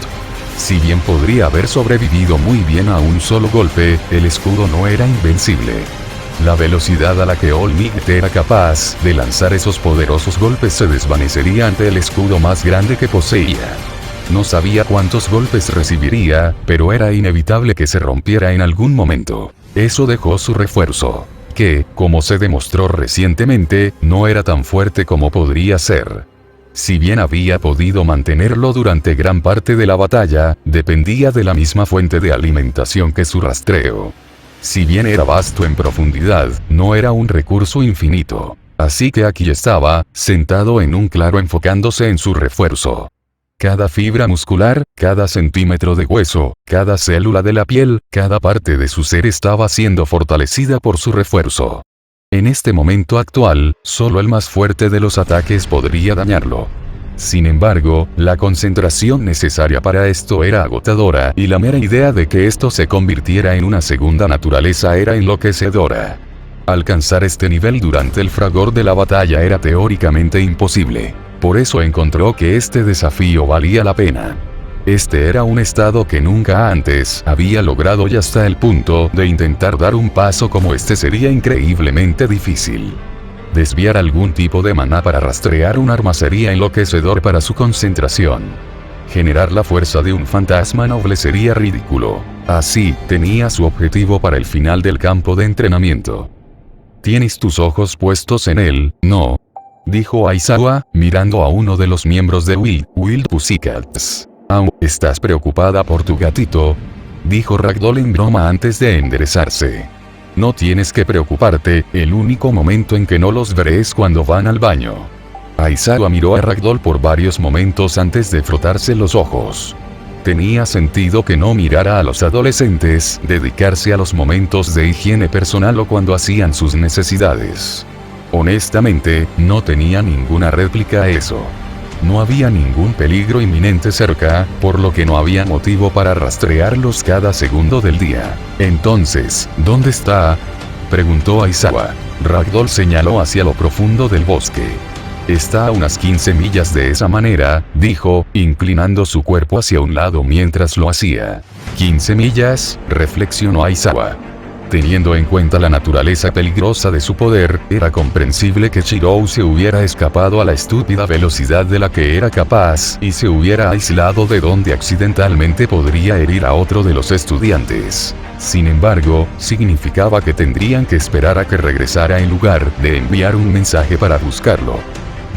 A: Si bien podría haber sobrevivido muy bien a un solo golpe, el escudo no era invencible. La velocidad a la que All Might era capaz de lanzar esos poderosos golpes se desvanecería ante el escudo más grande que poseía. No sabía cuántos golpes recibiría, pero era inevitable que se rompiera en algún momento. Eso dejó su refuerzo, que, como se demostró recientemente, no era tan fuerte como podría ser. Si bien había podido mantenerlo durante gran parte de la batalla, dependía de la misma fuente de alimentación que su rastreo. Si bien era vasto en profundidad, no era un recurso infinito. Así que aquí estaba, sentado en un claro enfocándose en su refuerzo. Cada fibra muscular, cada centímetro de hueso, cada célula de la piel, cada parte de su ser estaba siendo fortalecida por su refuerzo. En este momento actual, solo el más fuerte de los ataques podría dañarlo. Sin embargo, la concentración necesaria para esto era agotadora y la mera idea de que esto se convirtiera en una segunda naturaleza era enloquecedora. Alcanzar este nivel durante el fragor de la batalla era teóricamente imposible. Por eso encontró que este desafío valía la pena. Este era un estado que nunca antes había logrado y hasta el punto de intentar dar un paso como este sería increíblemente difícil. Desviar algún tipo de maná para rastrear un arma sería enloquecedor para su concentración. Generar la fuerza de un fantasma noble sería ridículo. Así, tenía su objetivo para el final del campo de entrenamiento. ¿Tienes tus ojos puestos en él, no?, dijo Aizawa, mirando a uno de los miembros de Wild Pussycats. ¿Estás preocupada por tu gatito?, dijo Ragdoll en broma antes de enderezarse. No tienes que preocuparte, el único momento en que no los veré es cuando van al baño. Aizawa miró a Ragdoll por varios momentos antes de frotarse los ojos. Tenía sentido que no mirara a los adolescentes dedicarse a los momentos de higiene personal o cuando hacían sus necesidades. Honestamente, no tenía ninguna réplica a eso. No había ningún peligro inminente cerca, por lo que no había motivo para rastrearlos cada segundo del día. Entonces, ¿dónde está?, preguntó Aizawa. Ragdoll señaló hacia lo profundo del bosque. Está a unas 15 millas de esa manera, dijo, inclinando su cuerpo hacia un lado mientras lo hacía. ¿15 millas?, reflexionó Aizawa. Teniendo en cuenta la naturaleza peligrosa de su poder, era comprensible que Shirou se hubiera escapado a la estúpida velocidad de la que era capaz y se hubiera aislado de donde accidentalmente podría herir a otro de los estudiantes. Sin embargo, significaba que tendrían que esperar a que regresara en lugar de enviar un mensaje para buscarlo.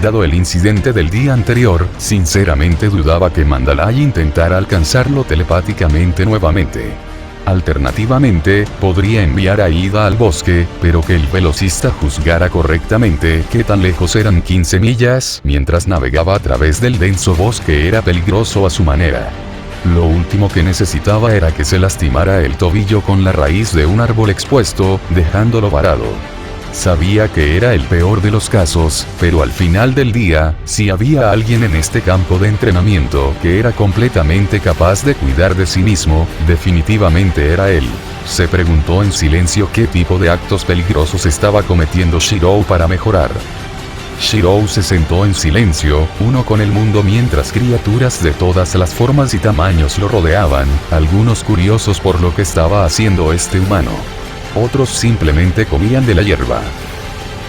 A: Dado el incidente del día anterior, sinceramente dudaba que Mandalay intentara alcanzarlo telepáticamente nuevamente. Alternativamente, podría enviar a Ida al bosque, pero que el velocista juzgara correctamente qué tan lejos eran 15 millas mientras navegaba a través del denso bosque era peligroso a su manera. Lo último que necesitaba era que se lastimara el tobillo con la raíz de un árbol expuesto, dejándolo varado. Sabía que era el peor de los casos, pero al final del día, si había alguien en este campo de entrenamiento que era completamente capaz de cuidar de sí mismo, definitivamente era él. Se preguntó en silencio qué tipo de actos peligrosos estaba cometiendo Shirou para mejorar. Shirou se sentó en silencio, uno con el mundo mientras criaturas de todas las formas y tamaños lo rodeaban, algunos curiosos por lo que estaba haciendo este humano. Otros simplemente comían de la hierba.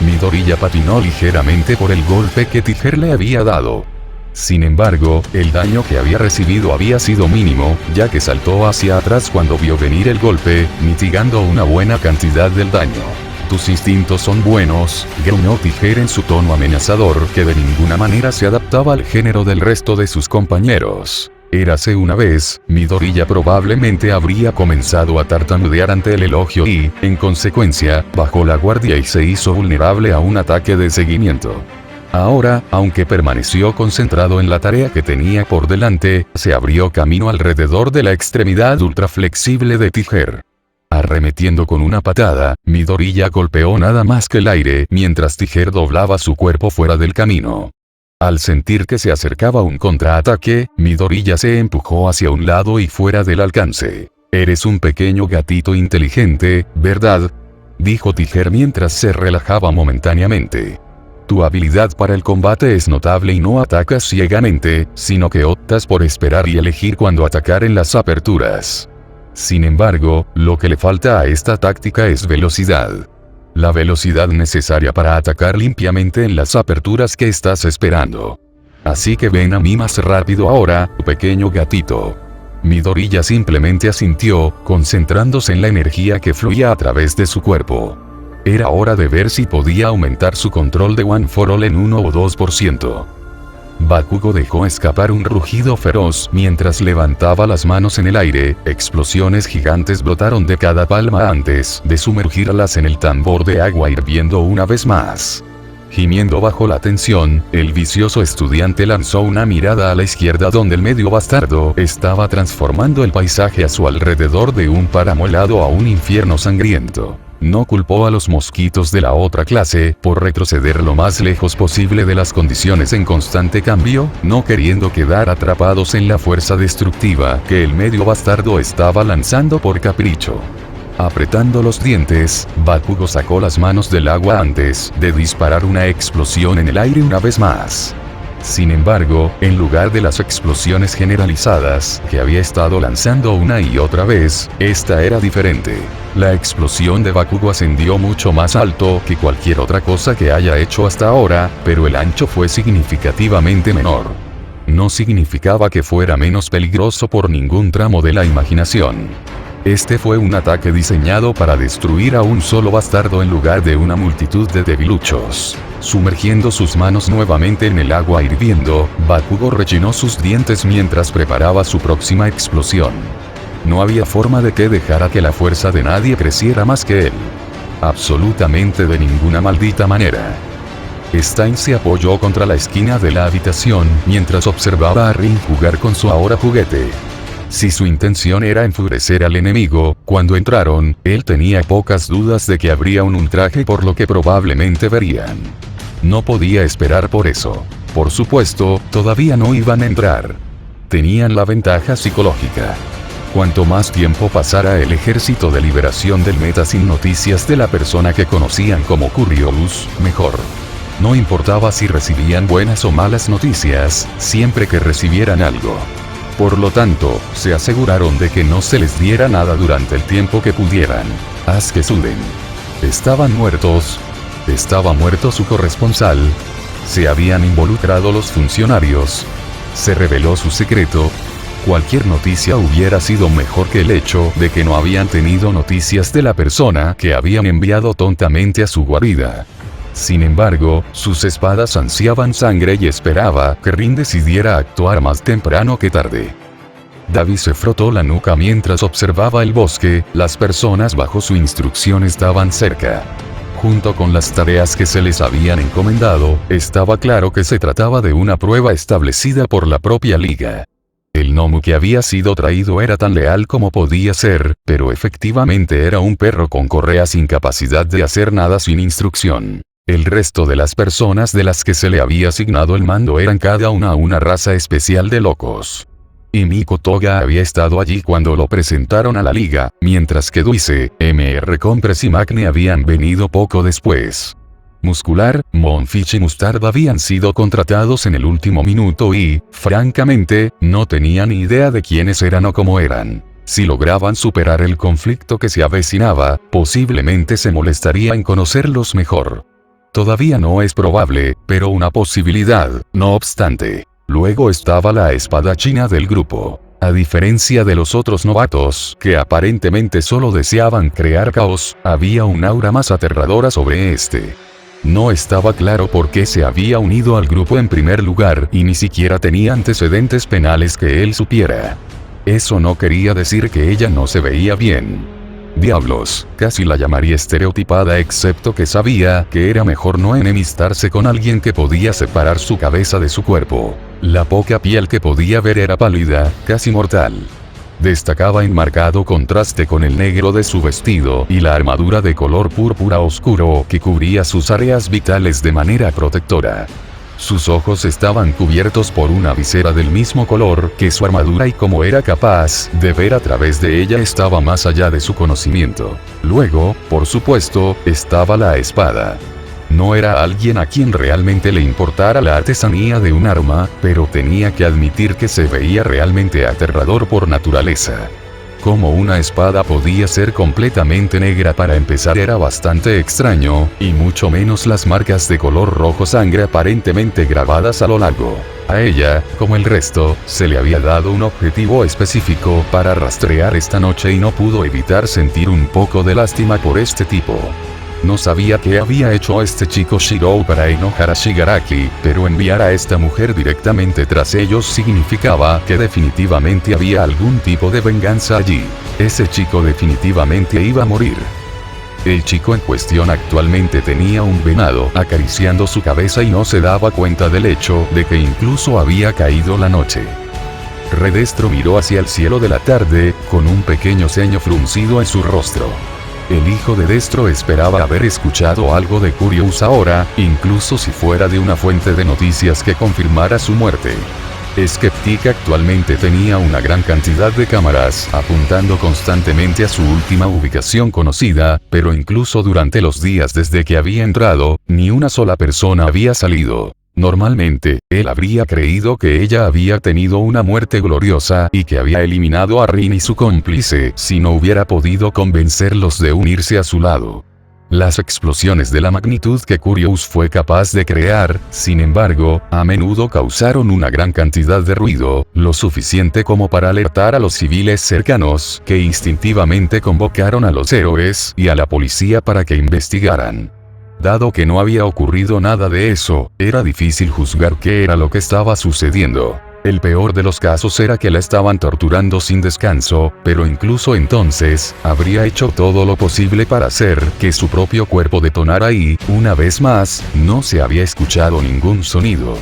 A: Midoriya patinó ligeramente por el golpe que Tiger le había dado. Sin embargo, el daño que había recibido había sido mínimo, ya que saltó hacia atrás cuando vio venir el golpe, mitigando una buena cantidad del daño. Tus instintos son buenos, gruñó Tiger en su tono amenazador que de ninguna manera se adaptaba al género del resto de sus compañeros. Érase una vez, Midoriya probablemente habría comenzado a tartamudear ante el elogio y, en consecuencia, bajó la guardia y se hizo vulnerable a un ataque de seguimiento. Ahora, aunque permaneció concentrado en la tarea que tenía por delante, se abrió camino alrededor de la extremidad ultraflexible de Tiger. Arremetiendo con una patada, Midoriya golpeó nada más que el aire mientras Tiger doblaba su cuerpo fuera del camino. Al sentir que se acercaba un contraataque, Midoriya se empujó hacia un lado y fuera del alcance. «Eres un pequeño gatito inteligente, ¿verdad?», dijo Tiger mientras se relajaba momentáneamente. «Tu habilidad para el combate es notable y no atacas ciegamente, sino que optas por esperar y elegir cuándo atacar en las aperturas. Sin embargo, lo que le falta a esta táctica es velocidad. La velocidad necesaria para atacar limpiamente en las aperturas que estás esperando. Así que ven a mí más rápido ahora, pequeño gatito». Midoriya simplemente asintió, concentrándose en la energía que fluía a través de su cuerpo. Era hora de ver si podía aumentar su control de One for All en 1 o 2%. Bakugo dejó escapar un rugido feroz mientras levantaba las manos en el aire, explosiones gigantes brotaron de cada palma antes de sumergirlas en el tambor de agua hirviendo una vez más. Gimiendo bajo la tensión, el vicioso estudiante lanzó una mirada a la izquierda donde el medio bastardo estaba transformando el paisaje a su alrededor de un páramo helado a un infierno sangriento. No culpó a los mosquitos de la otra clase por retroceder lo más lejos posible de las condiciones en constante cambio, no queriendo quedar atrapados en la fuerza destructiva que el medio bastardo estaba lanzando por capricho. Apretando los dientes, Bakugo sacó las manos del agua antes de disparar una explosión en el aire una vez más. Sin embargo, en lugar de las explosiones generalizadas que había estado lanzando una y otra vez, esta era diferente. La explosión de Bakugo ascendió mucho más alto que cualquier otra cosa que haya hecho hasta ahora, pero el ancho fue significativamente menor. No significaba que fuera menos peligroso por ningún tramo de la imaginación. Este fue un ataque diseñado para destruir a un solo bastardo en lugar de una multitud de debiluchos. Sumergiendo sus manos nuevamente en el agua hirviendo, Bakugo rechinó sus dientes mientras preparaba su próxima explosión. No había forma de que dejara que la fuerza de nadie creciera más que él. Absolutamente de ninguna maldita manera. Stein se apoyó contra la esquina de la habitación mientras observaba a Rin jugar con su ahora juguete. Si su intención era enfurecer al enemigo, cuando entraron, él tenía pocas dudas de que habría un ultraje por lo que probablemente verían. No podía esperar por eso. Por supuesto, todavía no iban a entrar. Tenían la ventaja psicológica. Cuanto más tiempo pasara el ejército de liberación del meta sin noticias de la persona que conocían como Curious, mejor. No importaba si recibían buenas o malas noticias, siempre que recibieran algo. Por lo tanto, se aseguraron de que no se les diera nada durante el tiempo que pudieran. Haz que suden. Estaban muertos. Estaba muerto su corresponsal. Se habían involucrado los funcionarios. Se reveló su secreto. Cualquier noticia hubiera sido mejor que el hecho de que no habían tenido noticias de la persona que habían enviado tontamente a su guarida. Sin embargo, sus espadas ansiaban sangre y esperaba que Rin decidiera actuar más temprano que tarde. Davi se frotó la nuca mientras observaba el bosque, las personas bajo su instrucción estaban cerca. Junto con las tareas que se les habían encomendado, estaba claro que se trataba de una prueba establecida por la propia liga. El gnomo que había sido traído era tan leal como podía ser, pero efectivamente era un perro con correa sin capacidad de hacer nada sin instrucción. El resto de las personas de las que se le había asignado el mando eran cada una raza especial de locos. Y Miko Toga había estado allí cuando lo presentaron a la liga, mientras que Duise, MR Compres y Magne habían venido poco después. Muscular, Monfich y Mustard habían sido contratados en el último minuto y, francamente, no tenían ni idea de quiénes eran o cómo eran. Si lograban superar el conflicto que se avecinaba, posiblemente se molestaría en conocerlos mejor. Todavía no es probable, pero una posibilidad, no obstante. Luego estaba la espadachina del grupo. A diferencia de los otros novatos, que aparentemente solo deseaban crear caos, había un aura más aterradora sobre este. No estaba claro por qué se había unido al grupo en primer lugar y ni siquiera tenía antecedentes penales que él supiera. Eso no quería decir que ella no se veía bien. Diablos, casi la llamaría estereotipada excepto que sabía que era mejor no enemistarse con alguien que podía separar su cabeza de su cuerpo. La poca piel que podía ver era pálida, casi mortal. Destacaba en marcado contraste con el negro de su vestido y la armadura de color púrpura oscuro que cubría sus áreas vitales de manera protectora. Sus ojos estaban cubiertos por una visera del mismo color que su armadura y como era capaz de ver a través de ella estaba más allá de su conocimiento. Luego, por supuesto, estaba la espada. No era alguien a quien realmente le importara la artesanía de un arma, pero tenía que admitir que se veía realmente aterrador por naturaleza. Como una espada podía ser completamente negra para empezar era bastante extraño, y mucho menos las marcas de color rojo sangre aparentemente grabadas a lo largo. A ella, como el resto, se le había dado un objetivo específico para rastrear esta noche y no pudo evitar sentir un poco de lástima por este tipo. No sabía qué había hecho este chico Shirou para enojar a Shigaraki, pero enviar a esta mujer directamente tras ellos significaba que definitivamente había algún tipo de venganza allí. Ese chico definitivamente iba a morir. El chico en cuestión actualmente tenía un venado acariciando su cabeza y no se daba cuenta del hecho de que incluso había caído la noche. Redestro miró hacia el cielo de la tarde, con un pequeño ceño fruncido en su rostro. El hijo de Destro esperaba haber escuchado algo de Curious ahora, incluso si fuera de una fuente de noticias que confirmara su muerte. Skeptic actualmente tenía una gran cantidad de cámaras apuntando constantemente a su última ubicación conocida, pero incluso durante los días desde que había entrado, ni una sola persona había salido. Normalmente, él habría creído que ella había tenido una muerte gloriosa y que había eliminado a Rin y su cómplice si no hubiera podido convencerlos de unirse a su lado. Las explosiones de la magnitud que Curious fue capaz de crear, sin embargo, a menudo causaron una gran cantidad de ruido, lo suficiente como para alertar a los civiles cercanos, que instintivamente convocaron a los héroes y a la policía para que investigaran. Dado que no había ocurrido nada de eso, era difícil juzgar qué era lo que estaba sucediendo. El peor de los casos era que la estaban torturando sin descanso, pero incluso entonces, habría hecho todo lo posible para hacer que su propio cuerpo detonara y, una vez más, no se había escuchado ningún sonido.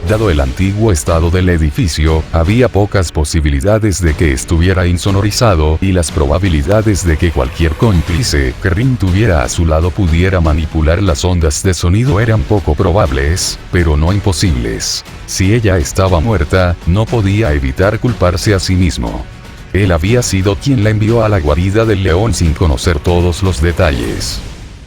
A: Dado el antiguo estado del edificio, había pocas posibilidades de que estuviera insonorizado y las probabilidades de que cualquier cómplice que Rin tuviera a su lado pudiera manipular las ondas de sonido eran poco probables, pero no imposibles. Si ella estaba muerta, no podía evitar culparse a sí mismo. Él había sido quien la envió a la guarida del león sin conocer todos los detalles.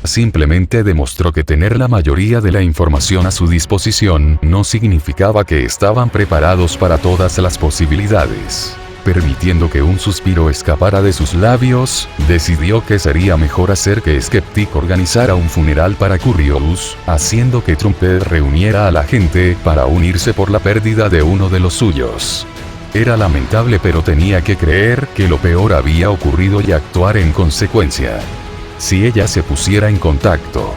A: Simplemente demostró que tener la mayoría de la información a su disposición no significaba que estaban preparados para todas las posibilidades. Permitiendo que un suspiro escapara de sus labios, decidió que sería mejor hacer que Skeptic organizara un funeral para Curious, haciendo que Trumpet reuniera a la gente para unirse por la pérdida de uno de los suyos. Era lamentable, pero tenía que creer que lo peor había ocurrido y actuar en consecuencia. Si ella se pusiera en contacto,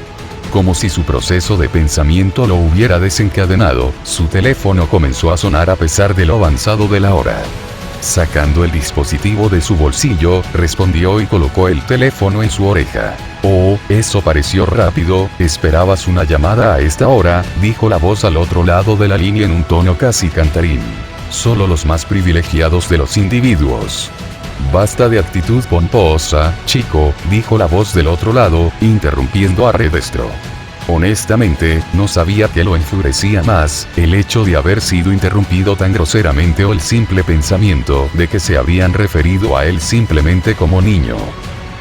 A: como si su proceso de pensamiento lo hubiera desencadenado, su teléfono comenzó a sonar a pesar de lo avanzado de la hora. Sacando el dispositivo de su bolsillo, respondió y colocó el teléfono en su oreja. Oh, eso pareció rápido, ¿esperabas una llamada a esta hora?, dijo la voz al otro lado de la línea en un tono casi cantarín. solo los más privilegiados de los individuos. Basta de actitud pomposa, chico, dijo la voz del otro lado, interrumpiendo a Redestro. Honestamente, no sabía que lo enfurecía más, el hecho de haber sido interrumpido tan groseramente o el simple pensamiento de que se habían referido a él simplemente como niño.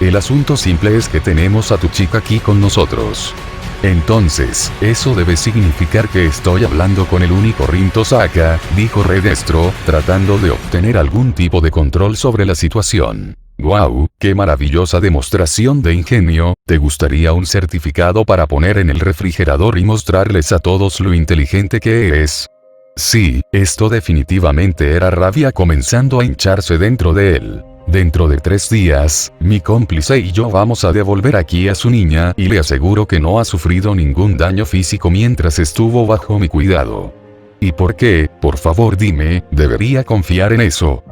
A: El asunto simple es que tenemos a tu chica aquí con nosotros. Entonces, eso debe significar que estoy hablando con el único Rin Tosaka, dijo Redestro, tratando de obtener algún tipo de control sobre la situación. ¡Guau! ¡Qué maravillosa demostración de ingenio! ¿Te gustaría un certificado para poner en el refrigerador y mostrarles a todos lo inteligente que eres? Sí, esto definitivamente era rabia comenzando a hincharse dentro de él. Dentro de 3 días, mi cómplice y yo vamos a devolver aquí a su niña y le aseguro que no ha sufrido ningún daño físico mientras estuvo bajo mi cuidado. ¿Y por qué, por favor dime, debería confiar en eso?,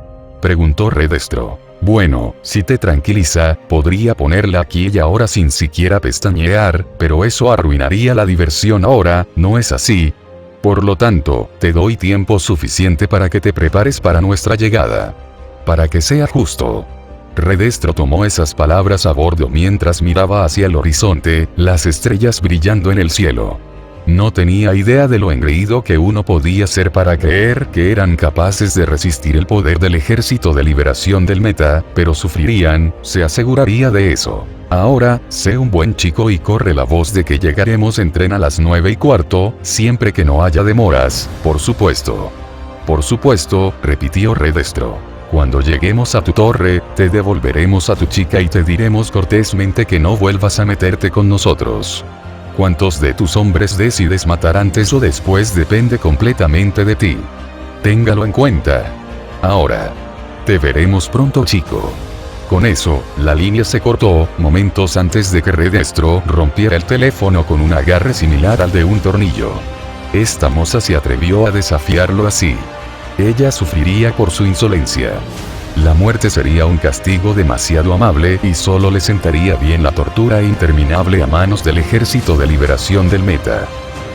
A: preguntó Redestro. Bueno, si te tranquiliza, podría ponerla aquí y ahora sin siquiera pestañear, pero eso arruinaría la diversión ahora, ¿no es así? Por lo tanto, te doy tiempo suficiente para que te prepares para nuestra llegada. Para que sea justo. Redestro tomó esas palabras a bordo mientras miraba hacia el horizonte, las estrellas brillando en el cielo. No tenía idea de lo engreído que uno podía ser para creer que eran capaces de resistir el poder del Ejército de Liberación del Meta, pero sufrirían, se aseguraría de eso. Ahora, sé un buen chico y corre la voz de que llegaremos en tren a las 9:15, siempre que no haya demoras, por supuesto. Por supuesto, repitió Redestro. Cuando lleguemos a tu torre, te devolveremos a tu chica y te diremos cortésmente que no vuelvas a meterte con nosotros. Cuántos de tus hombres decides matar antes o después depende completamente de ti. Téngalo en cuenta. Ahora. Te veremos pronto, chico. Con eso, la línea se cortó, momentos antes de que Redestro rompiera el teléfono con un agarre similar al de un tornillo. Esta moza se atrevió a desafiarlo así. Ella sufriría por su insolencia. La muerte sería un castigo demasiado amable y solo le sentaría bien la tortura interminable a manos del Ejército de Liberación del Meta.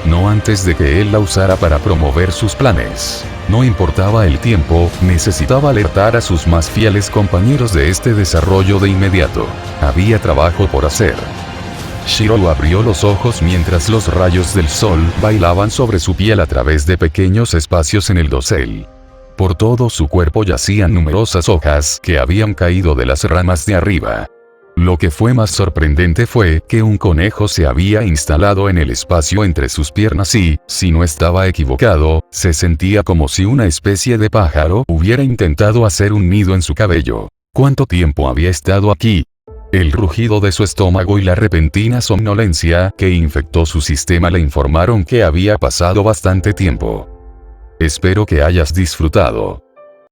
A: No antes de que él la usara para promover sus planes. No importaba el tiempo, necesitaba alertar a sus más fieles compañeros de este desarrollo de inmediato. Había trabajo por hacer. Shiro abrió los ojos mientras los rayos del sol bailaban sobre su piel a través de pequeños espacios en el dosel. Por todo su cuerpo yacían numerosas hojas que habían caído de las ramas de arriba. Lo que fue más sorprendente fue que un conejo se había instalado en el espacio entre sus piernas y, si no estaba equivocado, se sentía como si una especie de pájaro hubiera intentado hacer un nido en su cabello. ¿Cuánto tiempo había estado aquí? El rugido de su estómago y la repentina somnolencia que infectó su sistema le informaron que había pasado bastante tiempo. Espero que hayas disfrutado.